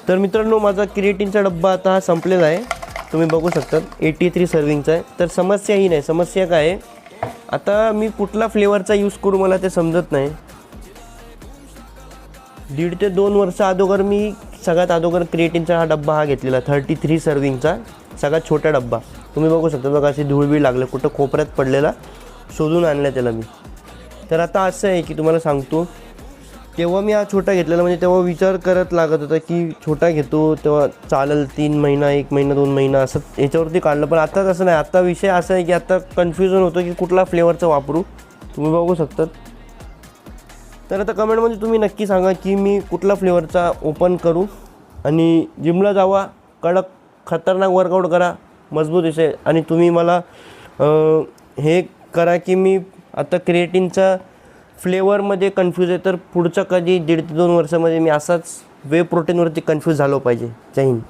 तर मित्रांनो, माझा क्रिएटिनचा डब्बा आता हा संपलेला आहे. तुम्ही बघू शकता 83 सर्विंगचा आहे. तर समस्या ही नाही, समस्या काय आहे, आता मी कुठला फ्लेवरचा यूज करू मला ते समजत नाही. 1.5 ते 2 वर्ष अगोदर मी सगळ्यात अगोदर क्रिएटिनचा हा डब्बा हा घेतलेला 33 सर्विंगचा सगळ्यात छोटा डब्बा. तुम्ही बघू शकता बघा, अशी धूळबीळ लागलं कुठं कोपऱ्यात पडलेला, शोधून आणला त्याला मी. तर आता असं आहे की तुम्हाला सांगतो, तेव्हा मी हा छोटा घेतलेला, म्हणजे तेव्हा विचार करत लागत होता की छोटा घेतो तेव्हा चालेल 3 महिना 1 महिना 2 महिना असं याच्यावरती काढलं. पण आता तसं नाही. आता विषय असा आहे की आता कन्फ्युजन होतं की कुठला फ्लेवरचा वापरू. तुम्ही बघू शकतात. तर आता कमेंटमध्ये तुम्ही नक्की सांगा की मी कुठला फ्लेवरचा ओपन करू आणि जिमला जावा, कडक खतरनाक वर्कआउट करा, मजबूत विषय. आणि तुम्ही मला हे करा की मी आता क्रिएटिनचा फ्लेवरमध्ये कन्फ्यूज आहे, तर पुढच्या कधी 1.5 ते 2 वर्षामध्ये मी असाच वे प्रोटीनवरती कन्फ्यूज झालो पाहिजे. जय हिंद.